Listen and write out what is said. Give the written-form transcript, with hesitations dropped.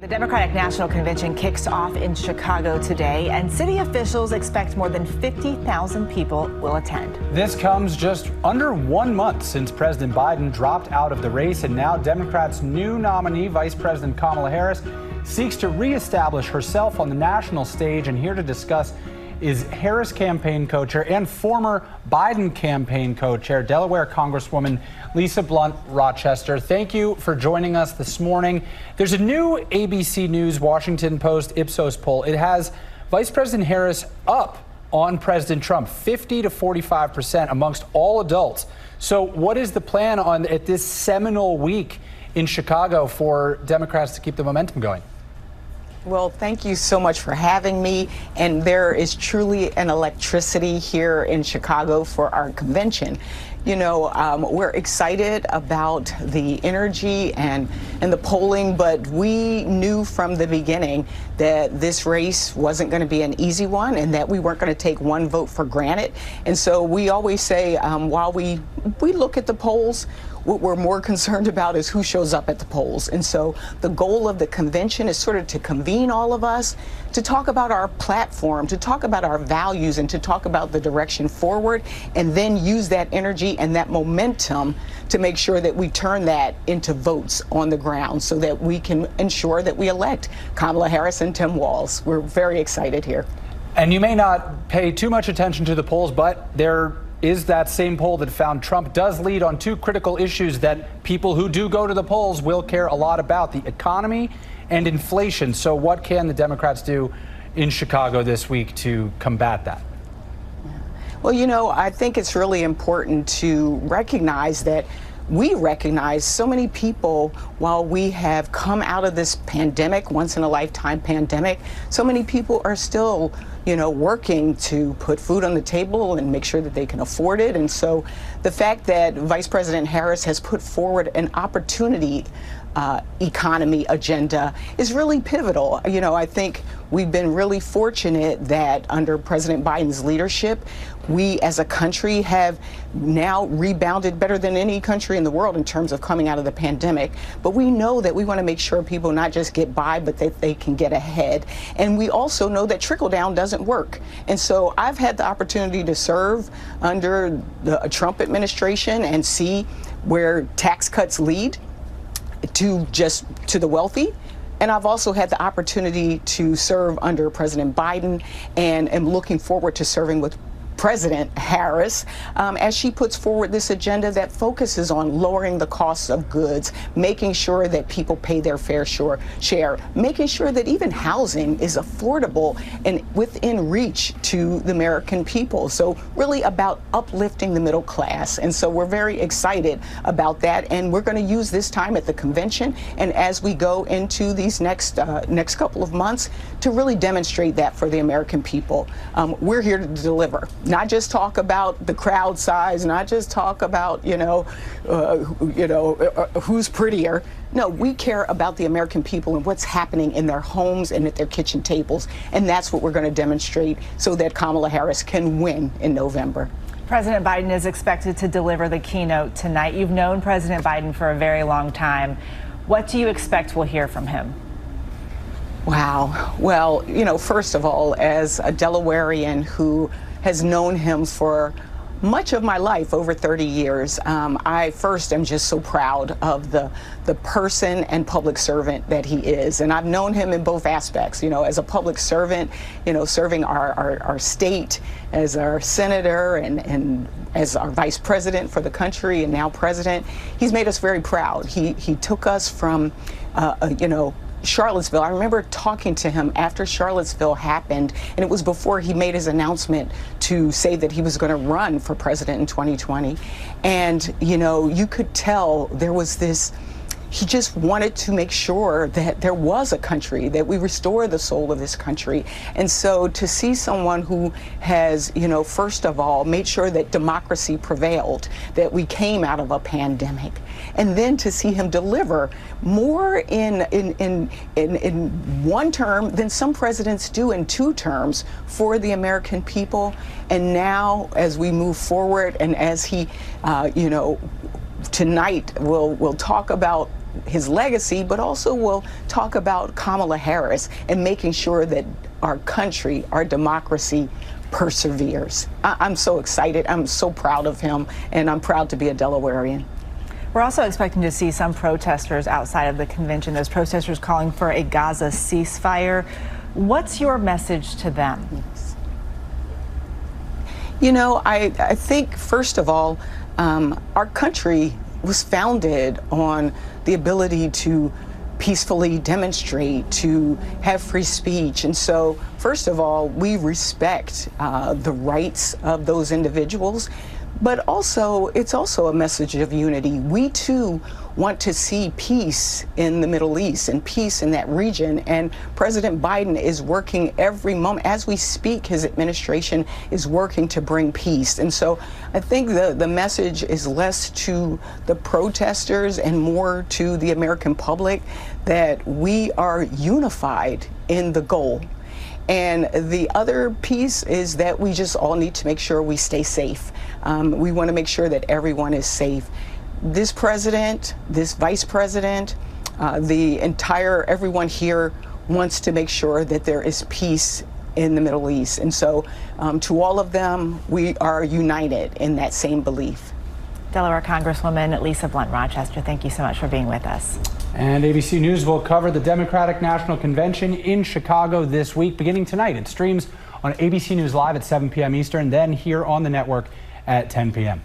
The Democratic National Convention kicks off in Chicago today, and city officials expect more than 50,000 people will attend. This comes just under 1 month since President Biden dropped out of the race, and now Democrats' new nominee, Vice President Kamala Harris, seeks to reestablish herself on the national stage. And here to discuss is Harris campaign co-chair and former Biden campaign co-chair, Delaware Congresswoman Lisa Blunt Rochester. Thank you for joining us this morning. There's a new ABC News Washington Post Ipsos poll. It has Vice President Harris up on President Trump, 50 to 45% amongst all adults. So what is the plan at this seminal week in Chicago for Democrats to keep the momentum going? Well, thank you so much for having me. And there is truly an electricity here in Chicago for our convention. You know, we're excited about the energy and the polling, but we knew from the beginning that this race wasn't going to be an easy one and that we weren't going to take one vote for granted. And so we always say, while we look at the polls, what we're more concerned about is who shows up at the polls. And so the goal of the convention is sort of to convene all of us, to talk about our platform, to talk about our values, and to talk about the direction forward, and then use that energy and that momentum to make sure that we turn that into votes on the ground so that we can ensure that we elect Kamala Harris and Tim Walz. We're very excited here. And you may not pay too much attention to the polls, but there is that same poll that found Trump does lead on two critical issues that people who do go to the polls will care a lot about: the economy and inflation. So what can the Democrats do in Chicago this week to combat that? Well, you know, I think it's really important to recognize that we recognize so many people, while we have come out of this pandemic, once in a lifetime pandemic, so many people are still, you know, working to put food on the table and make sure that they can afford it. And so the fact that Vice President Harris has put forward an opportunity economy agenda is really pivotal. You know, I think we've been really fortunate that under President Biden's leadership, we as a country have now rebounded better than any country in the world in terms of coming out of the pandemic. But we know that we want to make sure people not just get by, but that they can get ahead. And we also know that trickle down doesn't work. And so I've had the opportunity to serve under the Trump administration and see where tax cuts lead to the wealthy. And I've also had the opportunity to serve under President Biden, and am looking forward to serving with President Harris as she puts forward this agenda that focuses on lowering the costs of goods, making sure that people pay their fair share, making sure that even housing is affordable and within reach to the American people. So really about uplifting the middle class. And so we're very excited about that. And we're going to use this time at the convention and as we go into these next couple of months to really demonstrate that for the American people. We're here to deliver. Not just talk about the crowd size, not just talk about, who's prettier. No, we care about the American people and what's happening in their homes and at their kitchen tables. And that's what we're going to demonstrate so that Kamala Harris can win in November. President Biden is expected to deliver the keynote tonight. You've known President Biden for a very long time. What do you expect we'll hear from him? Wow. Well, you know, first of all, as a Delawarean who has known him for much of my life, over 30 years, I first am just so proud of the person and public servant that he is. And I've known him in both aspects, you know, as a public servant, you know, serving our state as our senator and as our vice president for the country and now president. He's made us very proud. He took us from, Charlottesville. I remember talking to him after Charlottesville happened, and it was before he made his announcement to say that he was going to run for president in 2020. And, you know, you could tell there was this, he just wanted to make sure that there was a country, that we restore the soul of this country. And so to see someone who has, you know, first of all, made sure that democracy prevailed, that we came out of a pandemic, and then to see him deliver more in one term than some presidents do in 2 terms for the American people. And now, as we move forward, and as he, tonight we'll talk about his legacy, but also we'll talk about Kamala Harris and making sure that our country, our democracy, perseveres. I'm so excited. I'm so proud of him, and I'm proud to be a Delawarean. We're also expecting to see some protesters outside of the convention, those protesters calling for a Gaza ceasefire. What's your message to them? You know, I think, first of all, our country was founded on the ability to peacefully demonstrate, to have free speech. And so, first of all, we respect the rights of those individuals. But also, it's also a message of unity. We too want to see peace in the Middle East and peace in that region. And President Biden is working every moment. As we speak, his administration is working to bring peace. And so I think the message is less to the protesters and more to the American public that we are unified in the goal. And the other piece is that we just all need to make sure we stay safe. We want to make sure that everyone is safe. This president, this vice president, everyone here wants to make sure that there is peace in the Middle East. And so to all of them, we are united in that same belief. Delaware Congresswoman Lisa Blunt Rochester, thank you so much for being with us. And ABC News will cover the Democratic National Convention in Chicago this week, beginning tonight. It streams on ABC News Live at 7 p.m. Eastern, then here on the network at 10 p.m.